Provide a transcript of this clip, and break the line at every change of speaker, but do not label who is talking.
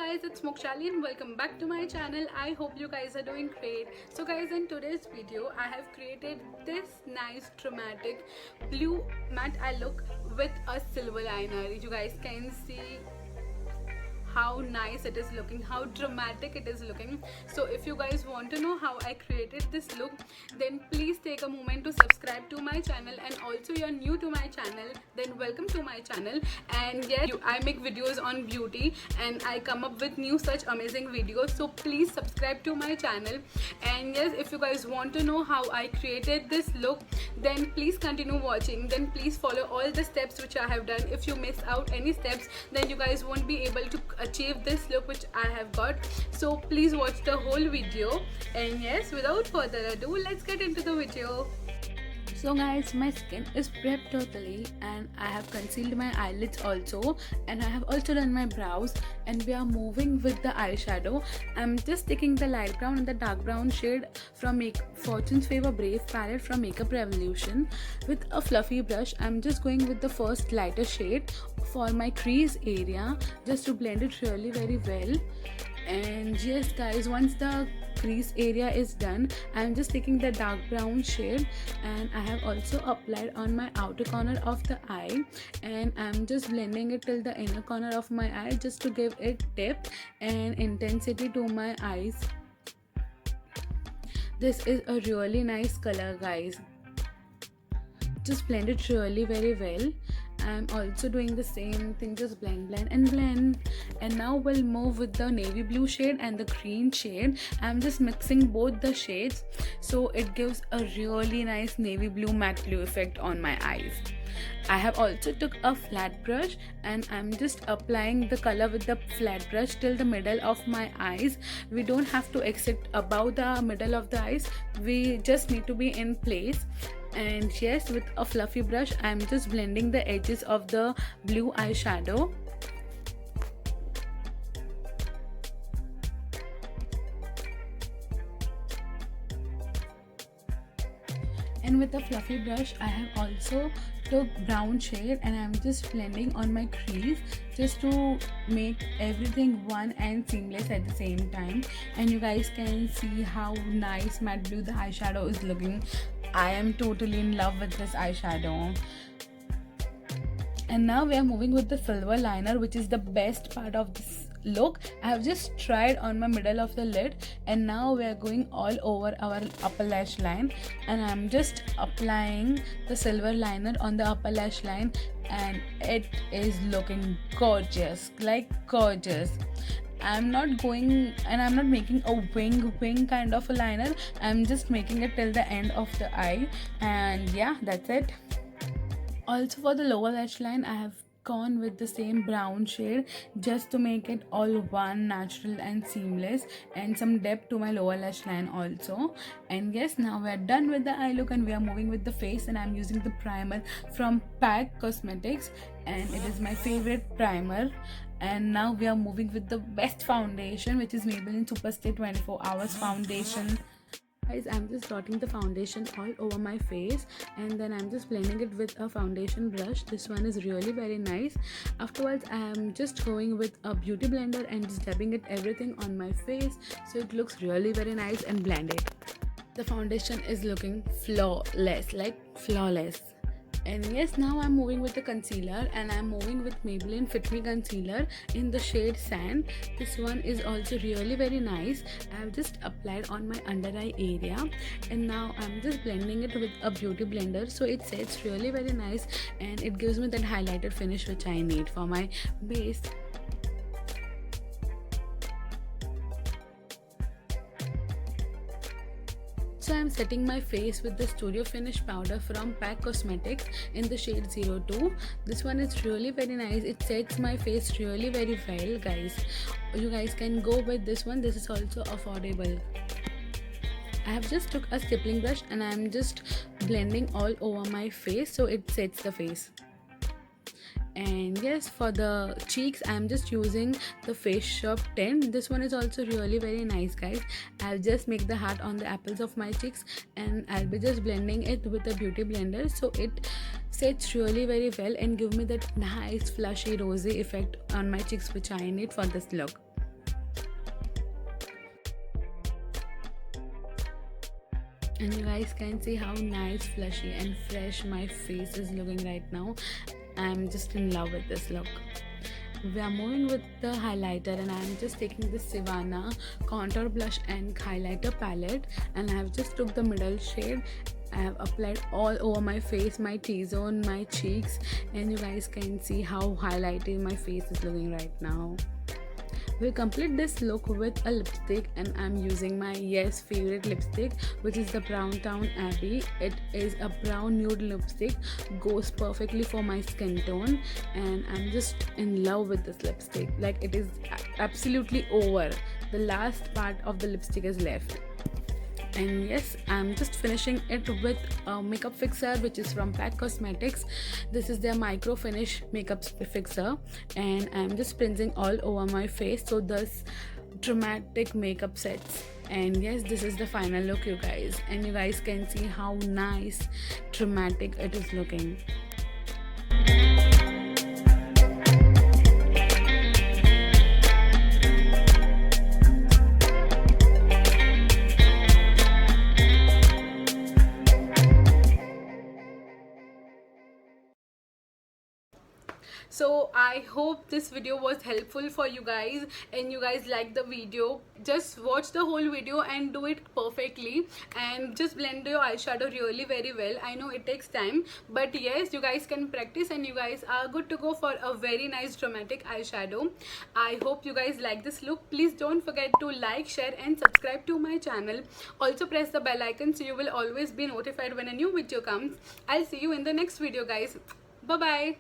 guys, it's Mokshali and welcome back to my channel. I hope you guys are doing great. So guys, in today's video I have created this nice dramatic blue matte eye look with a silver liner. You guys can see how nice it is looking, how dramatic it is looking. So if you guys want to know how I created this look, then please take a moment to subscribe to my channel, and also you're new to my channel, then welcome to my channel. And yes, I make videos on beauty and I come up with new such amazing videos, so please subscribe to my channel. And yes, if you guys want to know how I created this look, then please continue watching, then please follow all the steps which I have done. If you miss out any steps, then you guys won't be able to achieve this look which I have got. So please watch the whole video. And yes, without further ado, let's get into the video. So guys, my skin is prepped totally and I have concealed my eyelids also, and I have also done my brows, and we are moving with the eyeshadow. I'm just taking the light brown and the dark brown shade from Fortune's Favor Brave palette from Makeup Revolution. With a fluffy brush, I'm just going with the first lighter shade for my crease area just to blend it really very well. And yes guys, once the crease area is done, I'm just taking the dark brown shade and I have also applied on my outer corner of the eye, and I'm just blending it till the inner corner of my eye just to give it depth and intensity to my eyes. This is a really nice color guys. Just blend it really very well. I'm also doing the same thing, just blend and blend. And now we'll move with the navy blue shade and the green shade. I'm just mixing both the shades so it gives a really nice navy blue matte blue effect on my eyes. I have also took a flat brush and I'm just applying the color with the flat brush till the middle of my eyes. We don't have to exit above the middle of the eyes, we just need to be in place. And yes, with a fluffy brush I'm just blending the edges of the blue eyeshadow. And with a fluffy brush I have also took brown shade and I'm just blending on my crease just to make everything one and seamless at the same time. And you guys can see how nice matte blue the eyeshadow is looking. I am totally in love with this eyeshadow. And now we are moving with the silver liner, which is the best part of this look. I have just tried on my middle of the lid, and now we are going all over our upper lash line, and I'm just applying the silver liner on the upper lash line, and it is looking gorgeous, like gorgeous. I'm not going and I'm not making a wing kind of a liner. I'm just making it till the end of the eye, and yeah, that's it. Also for the lower lash line I have gone with the same brown shade just to make it all one, natural and seamless, and some depth to my lower lash line also. And yes, now we are done with the eye look and we are moving with the face, and I'm using the primer from PAC Cosmetics, and it is my favorite primer. And now we are moving with the best foundation, which is Maybelline Superstay 24 Hours Foundation. Guys, I'm just dotting the foundation all over my face, and then I'm just blending it with a foundation brush. This one is really very nice. Afterwards, I'm just going with a beauty blender and just dabbing it everything on my face so it looks really very nice and blended. The foundation is looking flawless, like flawless. And yes, now I'm moving with the concealer, and I'm moving with Maybelline Fit Me Concealer in the shade Sand. This one is also really very nice. I have just applied on my under eye area, and now I'm just blending it with a beauty blender so it sets really very nice and it gives me that highlighted finish which I need for my base. So I'm setting my face with the Studio Finish powder from PAC Cosmetics in the shade 02. This one is really very nice. It sets my face really very well guys. You guys can go with this one. This is also affordable. I have just took a stippling brush and I'm just blending all over my face so it sets the face. And yes, for the cheeks I'm just using the Face Shop 10. This one is also really very nice guys. I'll just make the heart on the apples of my cheeks, and I'll be just blending it with a beauty blender so it sets really very well and give me that nice flushy rosy effect on my cheeks which I need for this look. And you guys can see how nice, flushy and fresh my face is looking right now. I'm just in love with this look. We are moving with the highlighter, and I'm just taking the Sivana contour blush and highlighter palette, and I have just took the middle shade. I have applied all over my face, my T-zone, my cheeks, and you guys can see how highlighted my face is looking right now. We'll complete this look with a lipstick, and I'm using my favorite lipstick, which is the Brown Town Abbey. It is a brown nude lipstick, goes perfectly for my skin tone, and I'm just in love with this lipstick. Like, it is absolutely over. The last part of the lipstick is left. And yes, I'm just finishing it with a makeup fixer, which is from Pack Cosmetics. This is their micro finish makeup fixer, and I'm just spritzing all over my face, so this dramatic makeup sets. And yes, this is the final look, you guys, and you guys can see how nice dramatic it is looking. So I hope this video was helpful for you guys, and you guys like the video. Just watch the whole video and do it perfectly, and just blend your eyeshadow really very well. I know it takes time, but yes, you guys can practice and you guys are good to go for a very nice dramatic eyeshadow. I hope you guys like this look. Please don't forget to like, share and subscribe to my channel. Also press the bell icon so you will always be notified when a new video comes. I'll see you in the next video, guys. Bye bye.